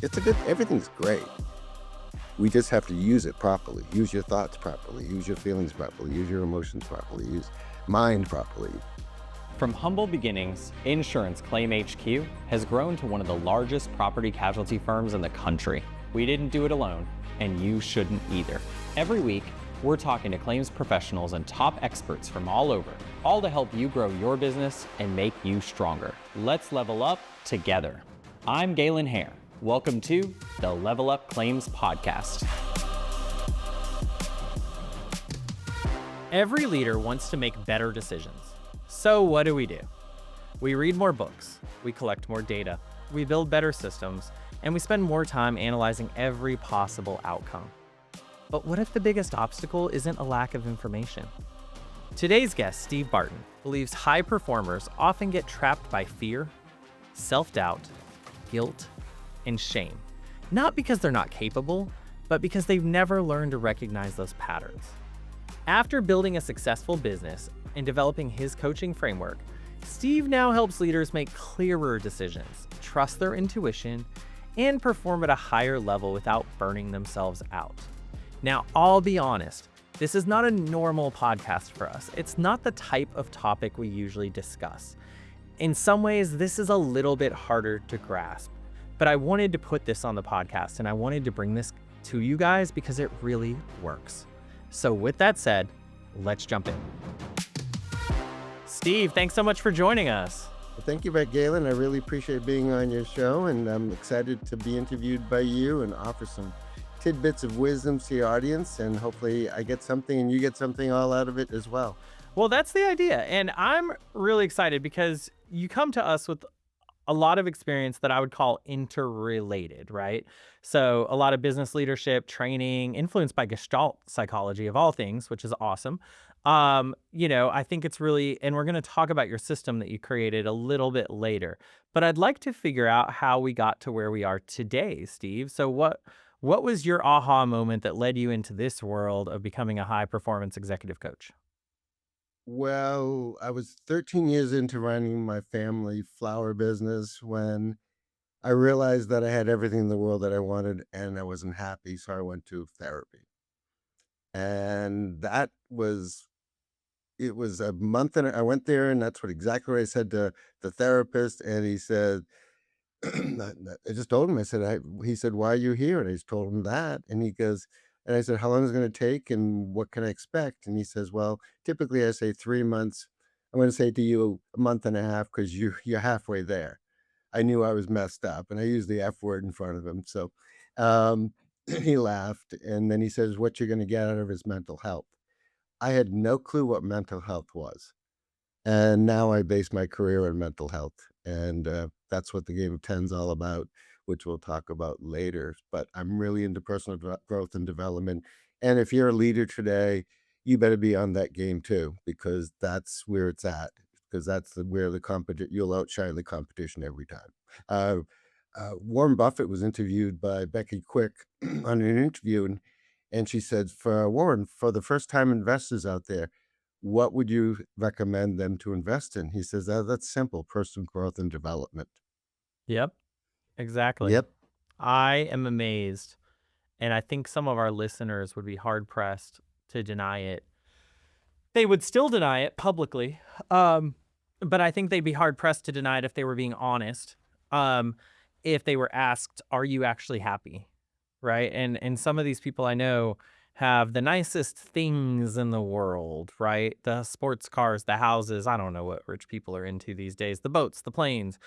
Everything's great. We just have to use it properly. Use your thoughts properly. Use your feelings properly. Use your emotions properly. Use mind properly. From humble beginnings, Insurance Claim HQ has grown to one of the largest property casualty firms in the country. We didn't do it alone, and you shouldn't either. Every week, we're talking to claims professionals and top experts from all over, all to help you grow your business and make you stronger. Let's level up together. I'm Galen Hair. Welcome to the Level Up Claims Podcast. Every leader wants to make better decisions. So what do? We read more books, we collect more data, we build better systems, and we spend more time analyzing every possible outcome. But what if the biggest obstacle isn't a lack of information? Today's guest, Steve Barton, believes high performers often get trapped by fear, self-doubt, guilt, and shame. Not because they're not capable, but because they've never learned to recognize those patterns. After building a successful business and developing his coaching framework, Steve now helps leaders make clearer decisions, trust their intuition, and perform at a higher level without burning themselves out. Now, I'll be honest, this is not a normal podcast for us. It's not the type of topic we usually discuss. In some ways, this is a little bit harder to grasp, but I wanted to put this on the podcast and I wanted to bring this to you guys because it really works. So with that said, let's jump in. Steve, thanks so much for joining us. Well, thank you, Galen. I really appreciate being on your show, and I'm excited to be interviewed by you and offer some tidbits of wisdom to your audience, and hopefully I get something and you get something all out of it as well. Well, that's the idea. And I'm really excited because you come to us with a lot of experience that I would call interrelated, right? So a lot of business leadership, training, influenced by Gestalt psychology of all things, which is awesome. I think it's really, and we're going to talk about your system that you created a little bit later, but I'd like to figure out how we got to where we are today, Steve. So what was your aha moment that led you into this world of becoming a high performance executive coach? Well, I was 13 years into running my family flower business when I realized that I had everything in the world that I wanted and I wasn't happy. So I went to therapy. And it was a month and I went there, and that's exactly what I said to the therapist. And he said, I just told him, he said, why are you here? And I just told him that. And he goes, and I said, how long is it going to take and what can I expect? And he says, well, typically I say 3 months. I'm going to say to you a month and a half because you're halfway there. I knew I was messed up and I used the F word in front of him. So he laughed. And then he says, what you're going to get out of is mental health. I had no clue what mental health was. And now I base my career on mental health. And that's what the game of 10's all about, which we'll talk about later. But I'm really into personal growth and development. And if you're a leader today, you better be on that game too, because that's where it's at. Because that's where you'll outshine the competition every time. Warren Buffett was interviewed by Becky Quick on an interview, and she said, for Warren, for the first-time investors out there, what would you recommend them to invest in? He says, that's simple, personal growth and development. Yep, exactly. Yep. I am amazed, and I think some of our listeners would be hard-pressed to deny it. They would still deny it publicly, but I think they'd be hard-pressed to deny it if they were being honest, if they were asked, are you actually happy, right? And some of these people I know have the nicest things in the world, right? The sports cars, the houses. I don't know what rich people are into these days. The boats, the planes.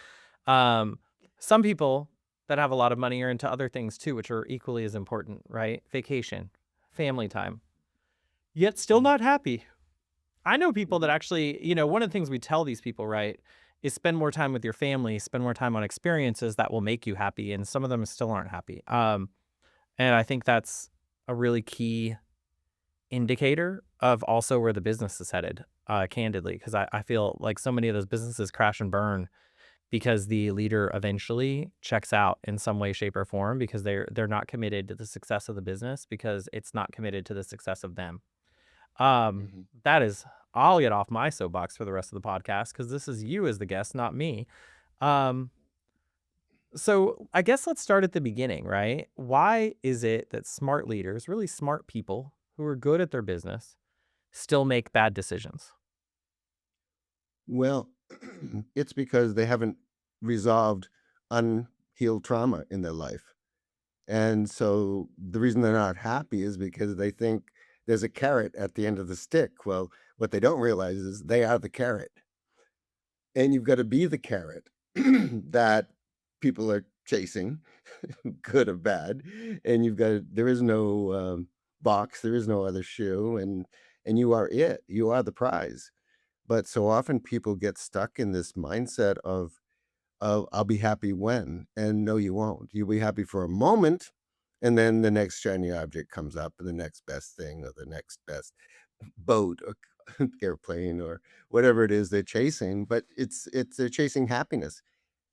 Some people that have a lot of money are into other things too, which are equally as important, right? Vacation, family time, yet still not happy. I know people that actually, one of the things we tell these people, right, is spend more time with your family, spend more time on experiences that will make you happy. And some of them still aren't happy. And I think that's a really key indicator of also where the business is headed, candidly, because I feel like so many of those businesses crash and burn because the leader eventually checks out in some way, shape, or form because they're not committed to the success of the business because it's not committed to the success of them. That is, I'll get off my soapbox for the rest of the podcast because this is you as the guest, not me. So I guess let's start at the beginning, right? Why is it that smart leaders, really smart people who are good at their business, still make bad decisions? Well, it's because they haven't resolved unhealed trauma in their life. And so the reason they're not happy is because they think there's a carrot at the end of the stick. Well, what they don't realize is they are the carrot. And you've got to be the carrot that people are chasing, good or bad. And there is no box, there is no other shoe, and you are it. You are the prize. But so often people get stuck in this mindset of I'll be happy when, and no, you won't. You'll be happy for a moment, and then the next shiny object comes up, and the next best thing, or the next best boat, or airplane, or whatever it is they're chasing. But it's they're chasing happiness,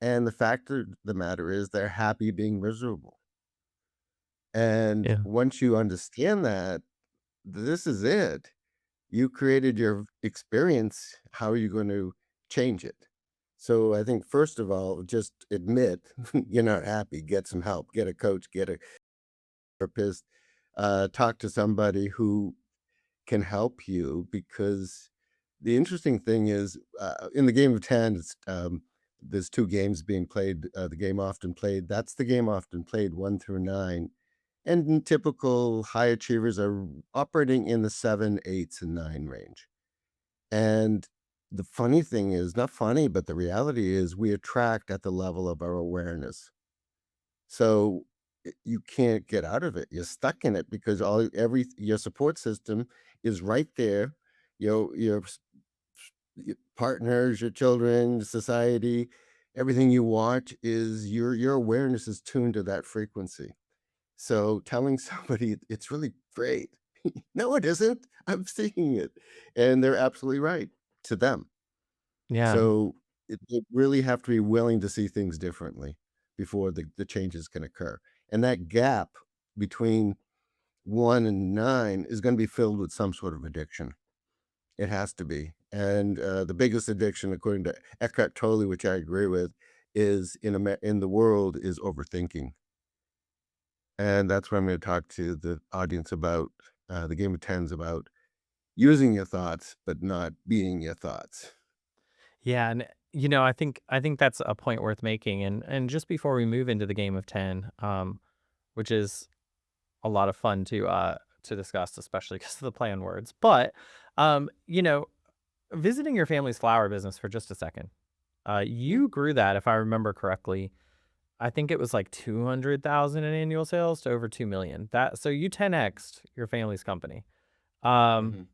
and the fact of the matter is they're happy being miserable. And Yeah. once you understand that, this is it. You created your experience. How are you going to change it? So I think first of all, just admit you're not happy. Get some help. Get a coach. Get a therapist. Talk to somebody who can help you. Because the interesting thing is, in the game of 10, there's two games being played. The game often played. That's the game often played 1 through 9. And typical high achievers are operating in the seven, eights, and nine range. And the funny thing is, not funny, but the reality is we attract at the level of our awareness. So you can't get out of it. You're stuck in it because your support system is right there. Your partners, your children, society, everything you watch is your awareness is tuned to that frequency. So telling somebody it's really great. No, it isn't. I'm seeing it. And they're absolutely right to them. Yeah. So they really have to be willing to see things differently before the changes can occur. And that gap between 1 and 9 is going to be filled with some sort of addiction. It has to be. And the biggest addiction, according to Eckhart Tolle, which I agree with, is in the world is overthinking. And that's what I'm going to talk to the audience about. The game of tens about using your thoughts, but not being your thoughts. Yeah, and I think that's a point worth making. And just before we move into the game of 10, which is a lot of fun to discuss, especially because of the play on words. But visiting your family's flower business for just a second. Mhm, You grew that, if I remember correctly. I think it was like 200,000 in annual sales to over 2 million. That so you 10x'd your family's company. Um, mhm.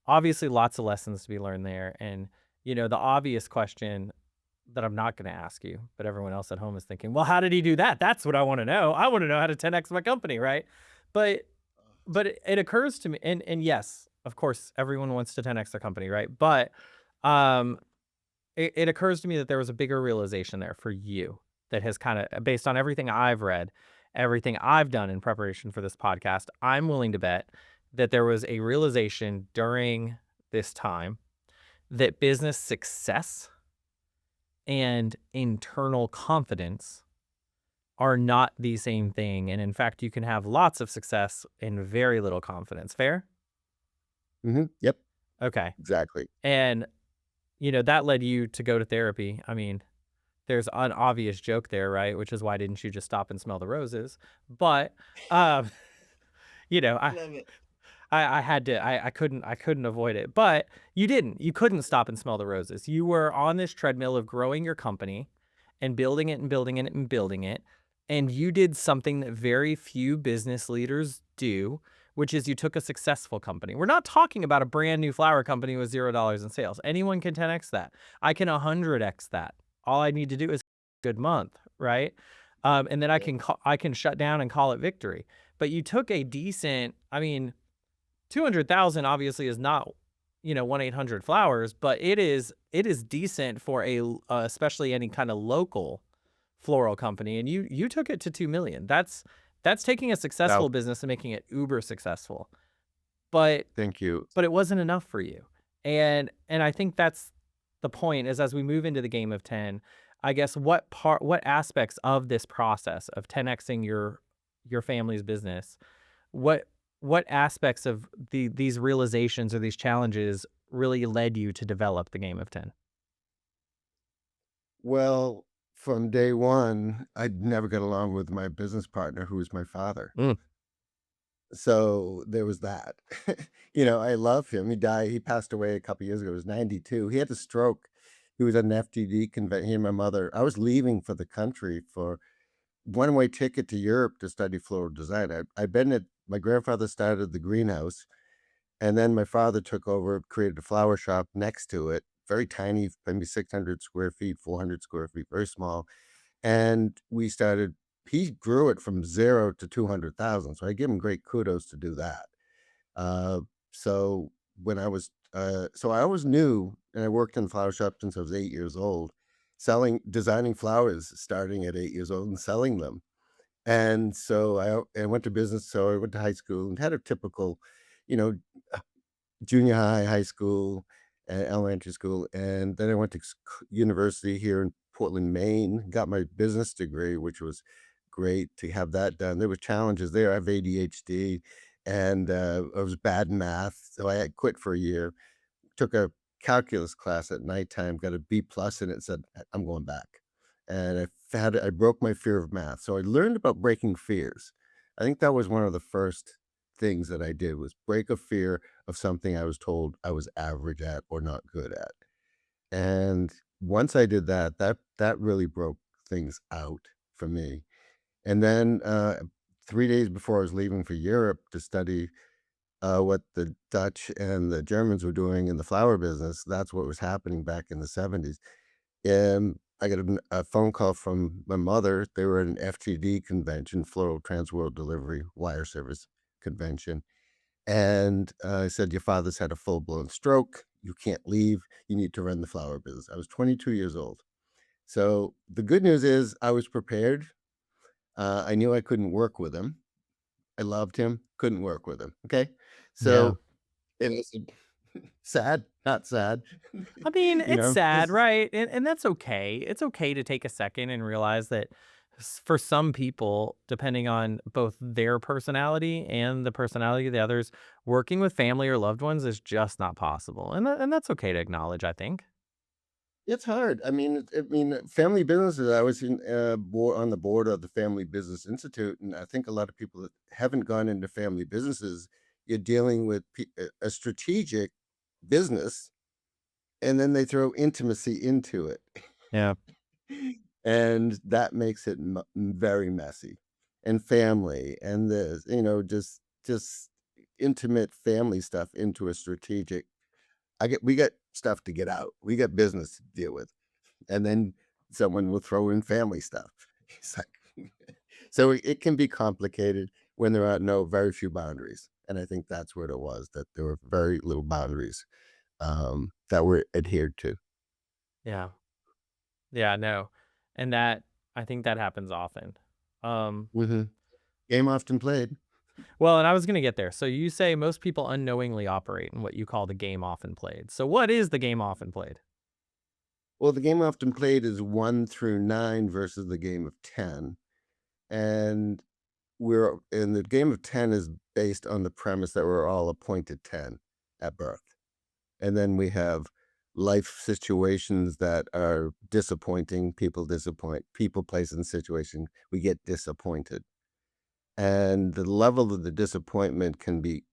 Obviously, lots of lessons to be learned there. And the obvious question that I'm not going to ask you, but everyone else at home is thinking, well, how did he do that? That's what I want to know. I want to know how to 10x my company, right? But it occurs to me, and yes, of course, everyone wants to 10x their company, right? But um, it occurs to me that there was a bigger realization there for you that has kind of, based on everything I've read, everything I've done in preparation for this podcast, I'm willing to bet that there was a realization during this time that business success and internal confidence are not the same thing. And in fact, you can have lots of success and very little confidence. Fair? Mhm. Yep, Okay. exactly. And, that led you to go to therapy. I mean, there's an obvious joke there, right? Which is why didn't you just stop and smell the roses? But, um, you know, I, Love it. I had to, I couldn't avoid it. But you didn't. You couldn't stop and smell the roses. You were on this treadmill of growing your company and building it and building it and building it. And you did something that very few business leaders do, which is you took a successful company. We're not talking about a brand new flower company with $0 in sales. Anyone can 10x that. I can 100x that. All I need to do is a good month, right? And then I Yep. can shut down and call it victory. But you took a decent, I mean, 200,000 obviously is not, 1-800 flowers, but it is decent for especially any kind of local floral company, and you took it to 2 million. That's taking a Now successful business and making it uber successful. But thank you. it wasn't enough for you. And I think that's the point is as we move into the game of 10, I guess what aspects of this process of 10xing your family's business, what what aspects of these realizations or these challenges really led you to develop the game of 10? Well, from day one, I'd never got along with my business partner, who was my father. Mm. So there was that. I love him. He passed away a couple years ago. He was 92. He had a stroke. He was at an FTD convention. He and my mother. I was leaving for the country for one-way ticket to Europe to study floral design. I'd been at my grandfather started the greenhouse, and then my father took over, created a flower shop next to it, very tiny, maybe 600 square feet, 400 square feet, very small. And he grew it from 0 to 200,000. So I give him great kudos to do that. Uh, so so I always knew, and I worked in the flower shop since I was 8 years old, designing flowers starting at 8 years old and selling them. And so I went to business. So I went to high school and had a typical, you know, junior high, high school, elementary school, and then I went to university here in Portland, Maine, got my business degree, which was great to have that done. There were challenges there. I have ADHD, and I was bad in math, so I had quit for a year. Took a calculus class at nighttime, got a B plus in it, said, I'm going back. And I broke my fear of math. So I learned about breaking fears. I think that was one of the first things that I did was break a fear of something I was told I was average at or not good at. And once I did that, that really broke things out for me. And then 3 days before I was leaving for Europe to study what the Dutch and the Germans were doing in the flower business, that's what was happening back in the 70s. And I got a phone call from my mother. They were at an FTD convention, Floral Trans World Delivery Wire Service convention. And I said, your father's had a full blown stroke. You can't leave. You need to run the flower business. I was 22 years old. So the good news is I was prepared. I knew I couldn't work with him. I loved him, couldn't work with him. Okay. Yeah. So it was sad, not sad, I mean, it's sad, because right? And that's okay. It's okay to take a second and realize that for some people, depending on both their personality and the personality of the others, working with family or loved ones is just not possible. And that's okay to acknowledge, I think. it's hard. Family businesses. I was on the board of the Family Business Institute, and I think a lot of people that haven't gone into family businesses, you're dealing with a strategic business, and then they throw intimacy into it, Yeah. and that makes it very messy. And family, and just intimate family stuff into a strategic. We got stuff to get out. We got business to deal with. And then someone will throw in family stuff. It's like so it can be complicated when there are very few boundaries, and I think that's what it was, that there were very little boundaries, that were adhered to. Yeah. Yeah, no. And that I think that happens often. Um, Mhm. Game often played. well, and I was gonna get there. So you say most people unknowingly operate in what you call the game often played. So what is the game often played? Well, the game often played is 1 through 9 versus the game of 10, and the game of 10 is based on the premise that we're all appointed 10 at birth. And then we have life situations that are disappointing. People disappoint. People, place, and situation. We get disappointed, and the level of the disappointment can be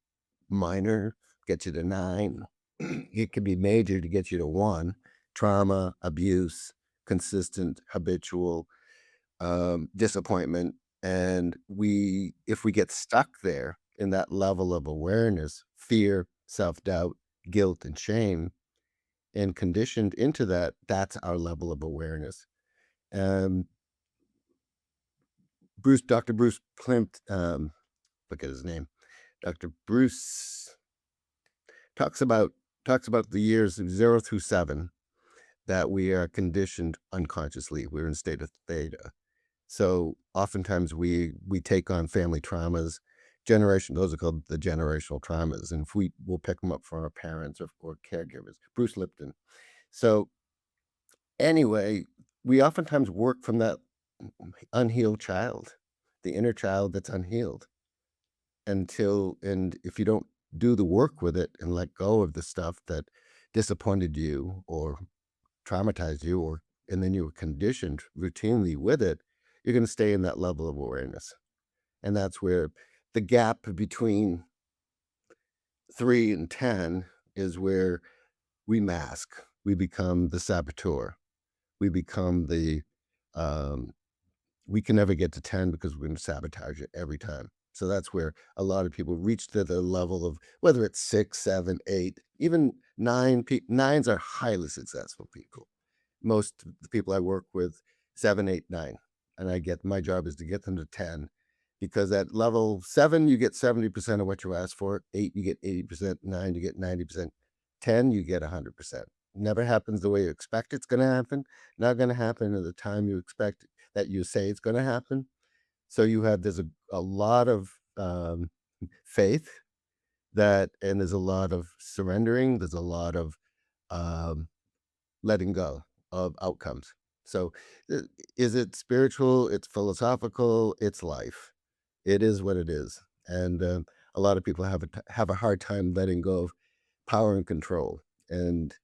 minor, get you to 9. It can be major to get you to 1. Trauma, abuse, consistent, habitual disappointment. And if we get stuck there in that level of awareness, fear, self doubt, guilt, and shame, and conditioned into that, that's our level of awareness. Um, Dr. Bruce Klimt, look at his name, Dr. Bruce talks about the years 0 through 7 that we are conditioned unconsciously. We're in state of theta. So oftentimes we take on family traumas, those are called the generational traumas, and if we'll pick them up from our parents or caregivers. Bruce Lipton. So anyway, we oftentimes work from that unhealed child, the inner child that's unhealed and if you don't do the work with it and let go of the stuff that disappointed you or traumatized you or and then you were conditioned routinely with it, you're going to stay in that level of awareness. And that's where the gap between 3 and 10 is where we mask. We become the saboteur. We become the um, we can never get to 10 because we're going to sabotage it every time. So that's where a lot of people reach to the level of whether it's 6, 7, 8, even 9. Nines are highly successful people. Most of the people I work with, 7, 8, 9. And I get my job is to get them to 10 because at level 7, you get 70% of what you ask for. 8, you get 80%. 9, you get 90%. 10, you get 100%. Never happens the way you expect it's going to happen. Not going to happen at the time you expect that you say it's going to happen. So there's a lot of faith that, and there's a lot of surrendering. There's a lot of um, letting go of outcomes. So, uh, is it spiritual? It's philosophical. It's life. It is what it is, and a lot of people have a hard time letting go of power and control. And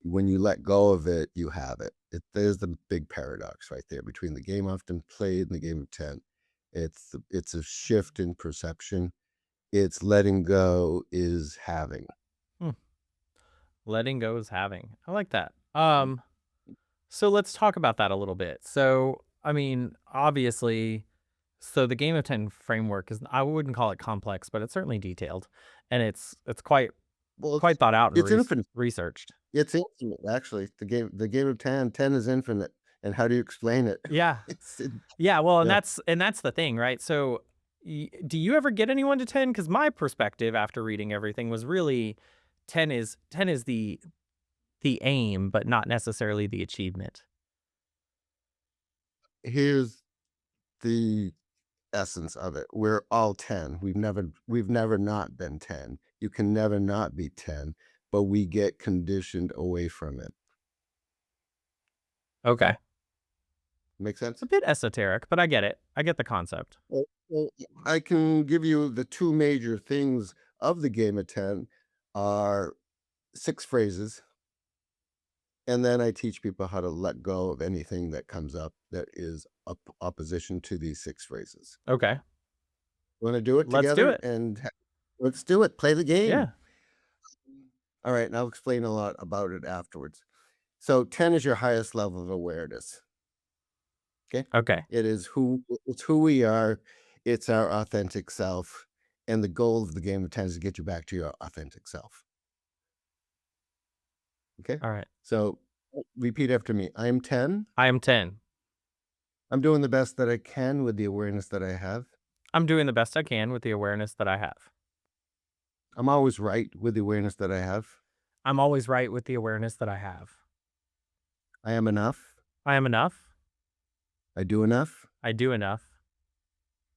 when you let go of it, you have it. There's the big paradox right there between the game often played and the game of 10. It's a shift in perception. It's letting go is having. Hmm. Letting go is having. I like that. So let's talk about that a little bit. So, I mean, obviously, so the Game of 10 framework is I wouldn't call it complex, but it's certainly detailed and it's Well, quite thought out and it's infinite. researched. It's infinite, actually. The game of 10, 10 is infinite. And how do you explain it? Yeah. It's Yeah, well, yeah. and that's the thing, right? So, do you ever get anyone to 10? Because my perspective after reading everything was really 10 is the aim, but not necessarily the achievement. Here's the essence of it. We're all 10. We've never not been 10. You can never not be 10, but we get conditioned away from it. Okay. Make A sense? bit esoteric, but I get it. I get the concept. Well, I can give you the two major things of the game of 10 are 6 phrases, and then I teach people how to let go of anything that comes up that is opposition to these 6 phrases. Okay. Wanna do it Let's do together it. and let's do it, play the game. Yeah. Alright, and I'll explain a lot about it afterwards. So 10 is your highest level of awareness, okay? Okay. It's who we are, it's our authentic self, and the goal of the game of 10 is to get you back to your authentic self, okay? All right. So, repeat after me. I am 10. I am 10. I'm doing the best that I can with the awareness that I have. I'm doing the best I can with the awareness that I have. I'm always right with the awareness that I have. I'm always right with the awareness that I have. I am enough. I am enough. I do enough. I do enough.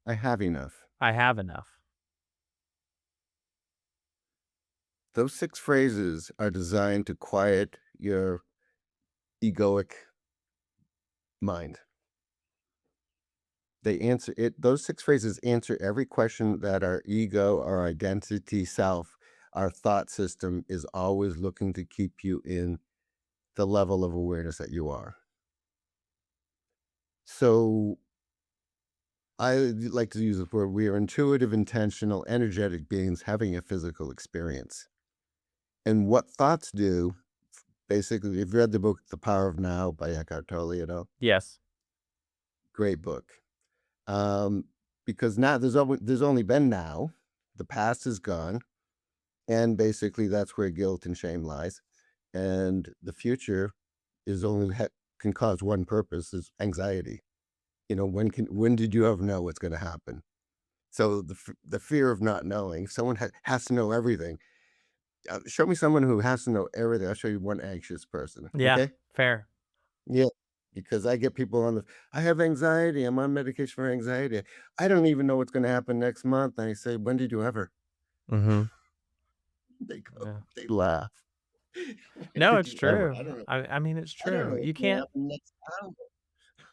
I have enough. I have enough. Those 6 phrases are designed to quiet your egoic mind. They answer it those 6 phrases answer every question that our ego, our identity self, our thought system is always looking to keep you in the level of awareness that you are. So, I like to use the word we are intuitive, intentional, energetic beings having a physical experience. And what thoughts do, basically, if you've read the book The Power of Now by Eckhart Tolle, Yes. great book. Um, because now there's only been now. The past is gone, and basically that's where guilt and shame lies. And the future is can cause one purpose is anxiety. When did you ever know what's going to happen? So the fear of not knowing. Someone has to know everything. Show me someone who has to know everything. I'll show you one anxious person. Yeah. Okay? Fair. Yeah. Because I get people I have anxiety. I'm on medication for anxiety. I don't even know what's going to happen next month. And I say, when did you ever? Mm-hmm. They go, Yeah. they laugh. When No, did it's you ever? true. I mean, it's I don't know true. what's You gonna can't happen next hour.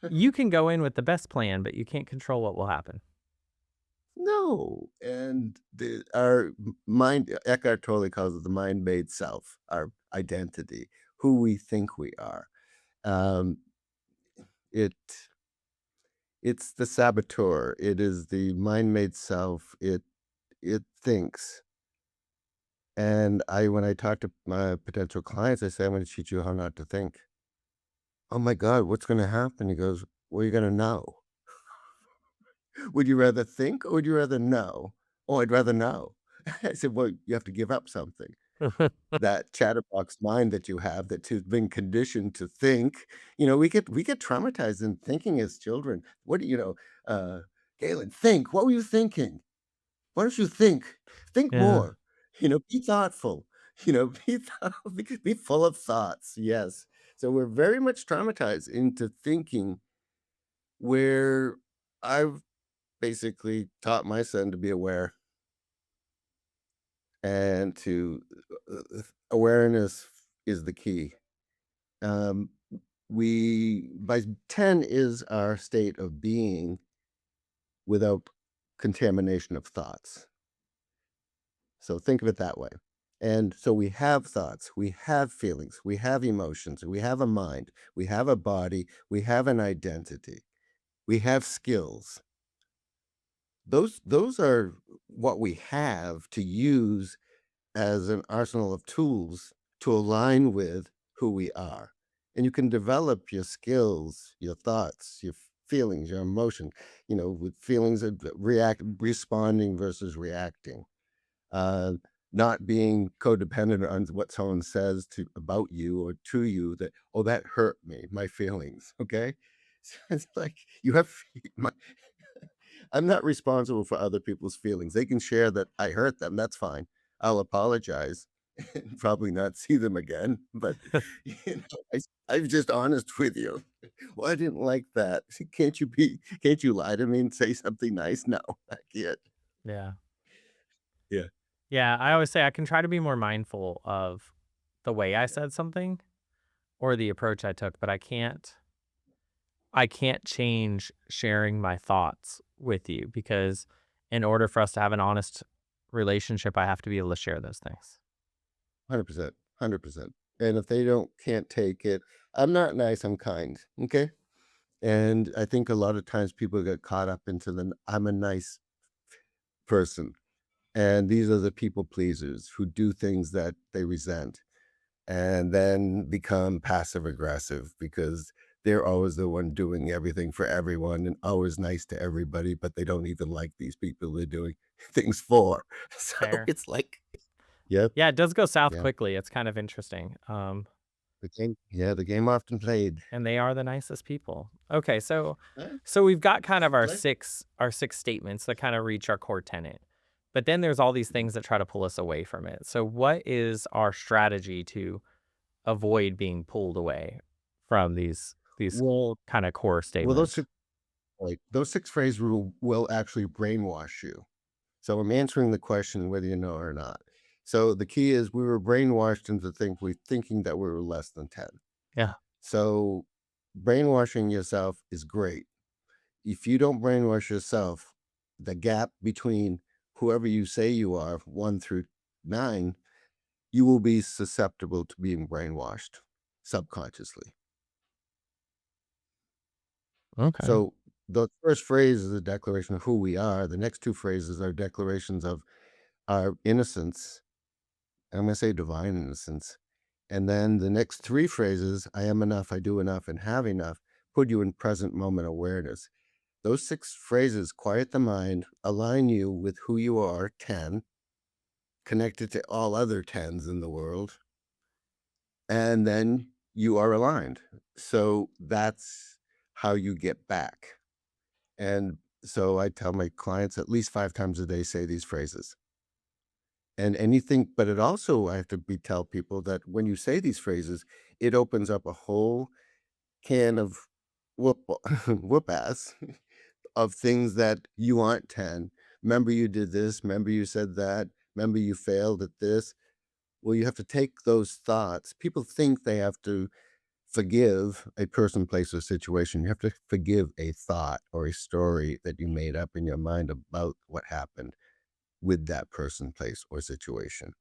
you can go in with the best plan, but you can't control what will happen. No, and our mind, Eckhart Tolle calls it the mind-made self, our identity, who we think we are. Um, it it's the saboteur. It is the mind-made self. It thinks. And when I talk to my potential clients, I say, I'm going to teach you how not to think. Oh my God, what's going to happen? He goes, well, you're going to know. Would you rather think or would you rather know? Oh, I'd rather know. I said, well, you have to give up something. That chatterbox mind that you have that has been conditioned to think. We get traumatized in thinking as children. What do you know? Galen, think. What were you thinking? Why don't you think? Think Yeah. more. Be thoughtful. Be be full of thoughts. Yes. So we're very much traumatized into thinking where I've basically taught my son to be aware and to awareness is the key. Um, we by 10 is our state of being without contamination of thoughts. So think of it that way. And so we have thoughts, we have feelings, we have emotions, we have a mind, we have a body, we have an identity, we have skills. Those are what we have to use as an arsenal of tools to align with who we are. And you can develop your skills, your thoughts, your feelings, your emotion, with feelings of responding versus reacting, uh, not being codependent on what someone says about you or to you that, oh, that hurt me, my feelings. Okay. So it's like you have my, I'm not responsible for other people's feelings. They can share that I hurt them. That's fine. I'll apologize and probably not see them again. But I'm just honest with you. Well, I didn't like that. Can't you lie to me and say something nice? No, I can't. Yeah. Yeah. Yeah, I always say I can try to be more mindful of the way I Yeah. said something or the approach I took, but I can't change sharing my thoughts with you because in order for us to have an honest relationship, I have to be able to share those things. 100%. 100%. And if they can't take it, I'm not nice, I'm kind. Okay. And I think a lot of times people get caught up into the I'm a nice person. And these are the people pleasers who do things that they resent and then become passive aggressive because they're always the one doing everything for everyone and always nice to everybody, but they don't even like these people they're doing things for. So Fair. it's like, yep, Yeah, it does go south yeah, quickly. It's kind of interesting. the game often played. And they are the nicest people. Okay, so Huh? so we've got kind of our Like, 6 statements that kind of reach our core tenet. But then there's all these things that try to pull us away from it. So what is our strategy to avoid being pulled away from these well, kind of core well, statements? those six phrases will actually brainwash you. So I'm answering the question whether you know or not. So the key is we were brainwashed into thinking that we were less than 10. Yeah. So brainwashing yourself is great. If you don't brainwash yourself, the gap between whoever you say you are, 1 through 9, you will be susceptible to being brainwashed subconsciously. Okay. So the first phrase is a declaration of who we are. The next two phrases are declarations of our innocence. I'm going to say divine innocence. And then the next three phrases, I am enough, I do enough, and have enough, put you in present moment awareness. Those six phrases quiet the mind, align you with who you are, 10, connected to all other tens in the world, and then you are aligned. So that's how you get back. And so I tell my clients at least 5 times a day, say these phrases. And anything, but it also, I have to tell people that when you say these phrases, it opens up a whole can of whoop, whoop ass of things that you aren't 10. Remember you did this. Remember you said that. Remember you failed at this. Well, you have to take those thoughts. People think they have to forgive a person, place, or situation. You have to forgive a thought or a story that you made up in your mind about what happened with that person, place, or situation.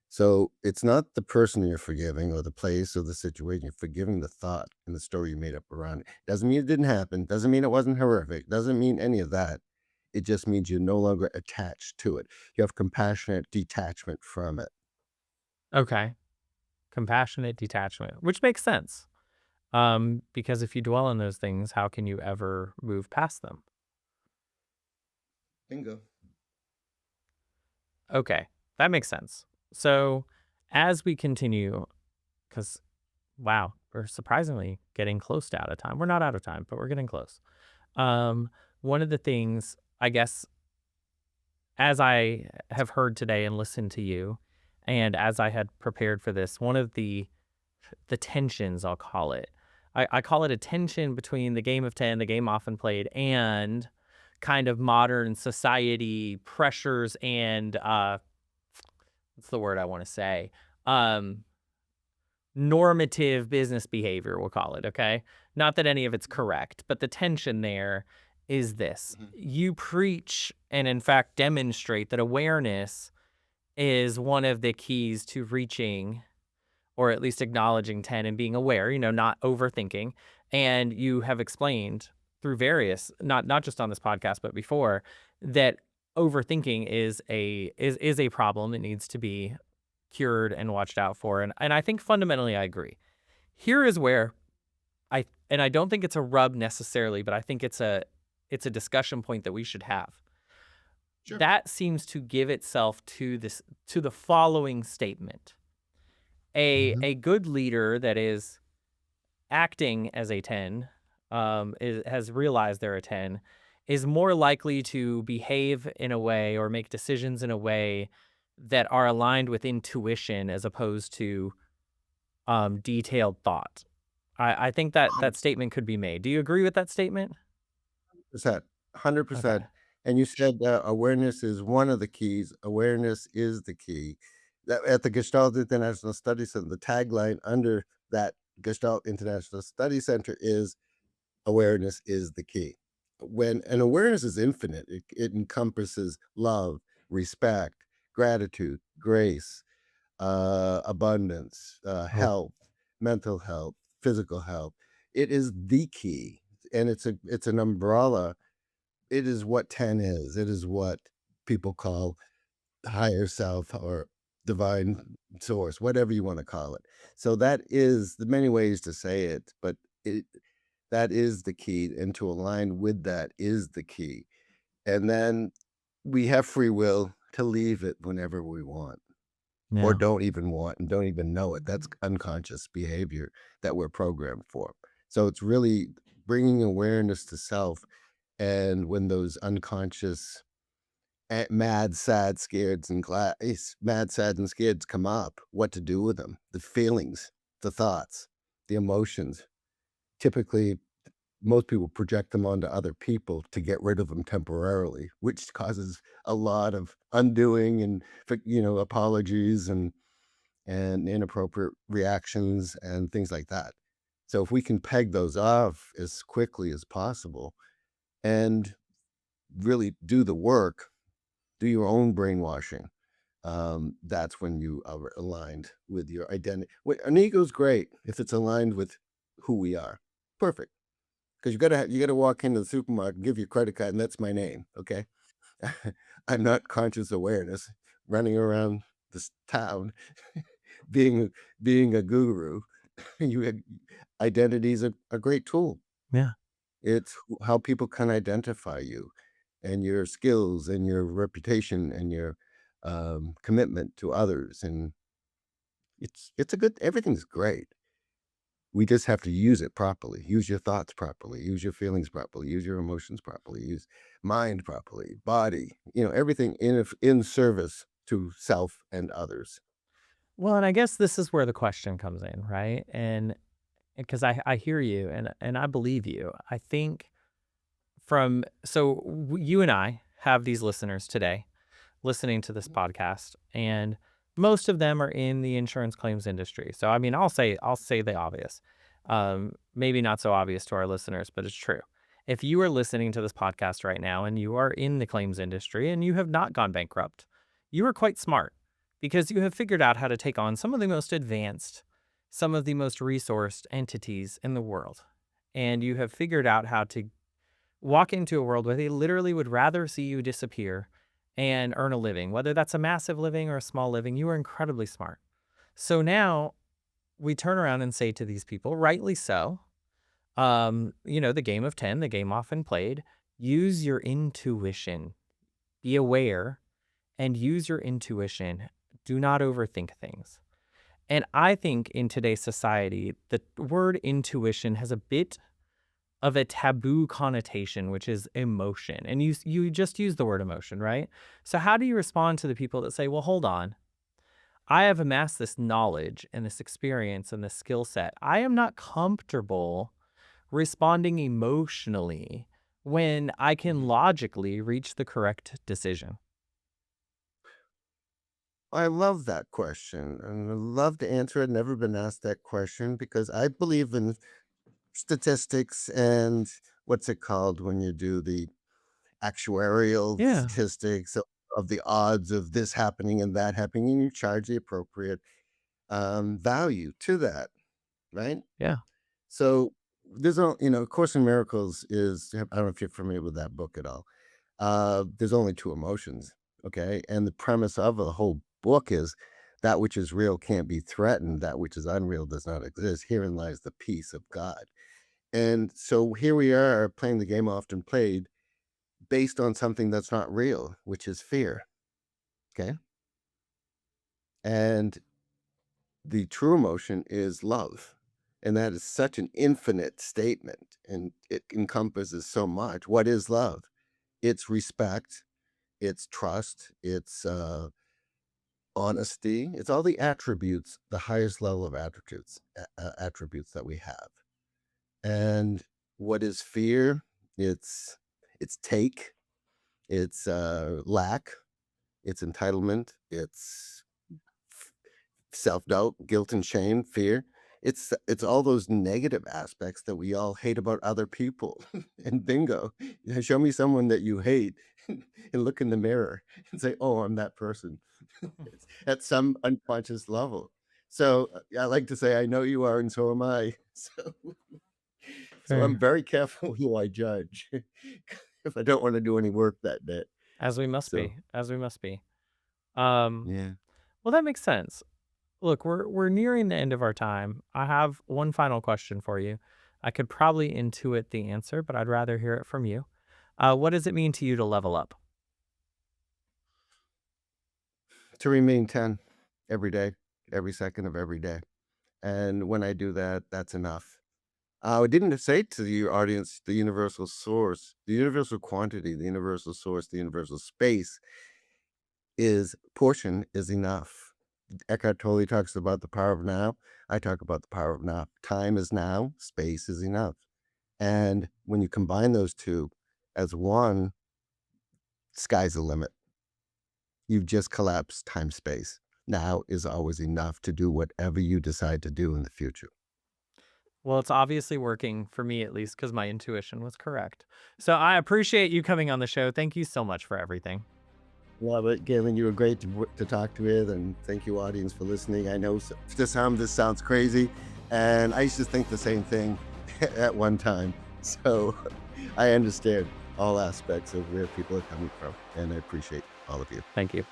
So it's not the person you're forgiving or the place or the situation. You're forgiving the thought and the story you made up around it. Doesn't mean it didn't happen. Doesn't mean it wasn't horrific. Doesn't mean any of that. It just means you're no longer attached to it. You have compassionate detachment from it. Okay. Compassionate detachment, which makes sense. Because if you dwell on those things, how can you ever move past them? Bingo. Okay, that makes sense. So, as we continue, because wow, we're surprisingly getting close to out of time. We're not out of time, but we're getting close. Um, One of the things, I guess, as I have heard today and listened to you, and as I had prepared for this, one of the tensions, I'll call it. I call it a tension between the game of 10, the game often played, and kind of modern society pressures and what's the word I want to say? Um, Normative business behavior, we'll call it, okay? Not that any of it's correct, but the tension there is this. Mhm. You preach and, in fact, demonstrate that awareness is one of the keys to reaching or at least acknowledging 10 and being aware, not overthinking. And you have explained through various, not just on this podcast, but before, that overthinking is a problem that needs to be cured and watched out for. And I think fundamentally I agree. Here is where I don't think it's a rub necessarily, but I think it's a discussion point that we should have. Sure. That seems to give itself to the following statement. Mhm. A good leader that is acting as a 10, has realized they're a 10, is more likely to behave in a way or make decisions in a way that are aligned with intuition as opposed to detailed thought. I think that that statement could be made. Do you agree with that statement? 100%. Okay. 100%. And you said awareness is one of the keys. Awareness is the key. That at the Gestalt International Study Center, the tagline under that Gestalt International Study Center is awareness is the key. When and awareness is infinite, it encompasses love, respect, gratitude, grace, abundance, health, mental health, physical health. It is the key, and it's an umbrella. It is what 10 is. It is what people call higher self or divine source, whatever you want to call it. So that is the many ways to say it, but it that is the key, and to align with that is the key. And then we have free will to leave it whenever we want or Yeah. don't even want and don't even know it. That's unconscious behavior that we're programmed for. So it's really bringing awareness to self. And when those unconscious mad, sad, scared, and mad, sad, and scared come up, what to do with them, the feelings, the thoughts, the emotions. Typically, most people project them onto other people to get rid of them temporarily, which causes a lot of undoing and apologies and inappropriate reactions and things like that. So if we can peg those off as quickly as possible and really do the work, do your own brainwashing, that's when you are aligned with your identity. An ego's great if it's aligned with who we are. Perfect. Because you gotta walk into the supermarket and give your credit card, and that's my name. Okay. I'm not conscious awareness running around this town being being a guru. You had identity is a great tool. Yeah. It's how people can identify you and your skills and your reputation and your commitment to others. And it's a good everything's great. We just have to use it properly. Use your thoughts properly. Use your feelings properly. Use your emotions properly. Use mind properly. Body. Everything in service to self and others. Well, and I guess this is where the question comes in, right? And because I hear you and I believe you. I think you and I have these listeners today listening to this podcast, and Most of them are in the insurance claims industry. So I mean, I'll say the obvious. Maybe not so obvious to our listeners, but it's true. If you are listening to this podcast right now and you are in the claims industry and you have not gone bankrupt, you are quite smart because you have figured out how to take on some of the most advanced, some of the most resourced entities in the world. And you have figured out how to walk into a world where they literally would rather see you disappear and earn a living, whether that's a massive living or a small living. You are incredibly smart. So now we turn around and say to these people, rightly so, the game of 10, the game often played, use your intuition, be aware and use your intuition. Do not overthink things. And I think in today's society, the word intuition has a bit of a taboo connotation, which is emotion. And you just use the word emotion, right? So how do you respond to the people that say, well, hold on, I have amassed this knowledge and this experience and this skill set. I am not comfortable responding emotionally when I can logically reach the correct decision. I love that question, and I love to answer it. Never been asked that question because I believe in statistics and what's it called when you do the actuarial Yeah. statistics of the odds of this happening and that happening, and you charge the appropriate value to that, right? Yeah. So there's a, Course in Miracles is, I don't know if you're familiar with that book at all. There's only two emotions, okay? And the premise of the whole book is that which is real can't be threatened, that which is unreal does not exist. Herein lies the peace of God. And so here we are playing the game often played based on something that's not real, which is fear, okay? And the true emotion is love. And that is such an infinite statement, and it encompasses so much. What is love? It's respect, it's trust, it's honesty, it's all the attributes, the highest level of attributes that we have. And what is fear? It's take, it's lack, it's entitlement, it's self-doubt, guilt and shame, fear. It's all those negative aspects that we all hate about other people. And bingo, show me someone that you hate and look in the mirror and say, "Oh, I'm that person." It's at some unconscious level. So I like to say, I know you are, and so am I. So I'm Fair. very careful who I judge if I don't want to do any work that day. As we must So be. As we must be. Um, yeah. well, that makes sense. Look, we're nearing the end of our time. I have one final question for you. I could probably intuit the answer, but I'd rather hear it from you. What does it mean to you to level up? To remain 10 every day, every second of every day. And when I do that, that's enough. I didn't say to your audience the universal source, the universal quantity, the universal source, the universal space is portion is enough. Eckhart Tolle talks about the power of now. I talk about the power of now. Time is now, space is enough. And when you combine those two as one, sky's the limit. You've just collapsed time space. Now is always enough to do whatever you decide to do in the future. Well, it's obviously working for me at least because my intuition was correct. So I appreciate you coming on the show. Thank you so much for everything. Love it, Galen. You were great to talk to with, and thank you, audience, for listening. I know this sounds crazy, and I used to think the same thing at one time. So I understand all aspects of where people are coming from, and I appreciate all of you. Thank you.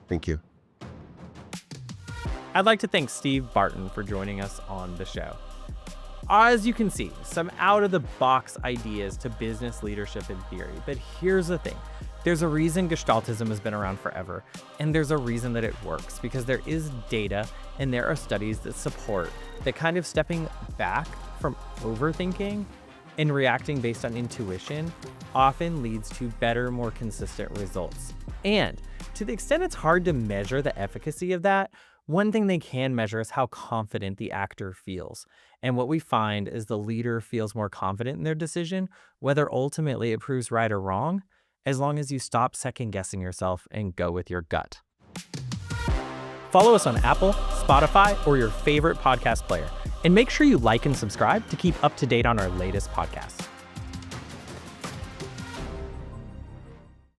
Thank you. I'd like to thank Steve Barton for joining us on the show. As you can see, some out of the box ideas to business leadership in theory. But here's the thing. There's a reason Gestaltism has been around forever, and there's a reason that it works because there is data and there are studies that support that kind of stepping back from overthinking and reacting based on intuition often leads to better, more consistent results. And to the extent it's hard to measure the efficacy of that, one thing they can measure is how confident the actor feels. And what we find is the leader feels more confident in their decision, whether ultimately it proves right or wrong, as long as you stop second guessing yourself and go with your gut. Follow us on Apple, Spotify, or your favorite podcast player. And make sure you like and subscribe to keep up to date on our latest podcasts.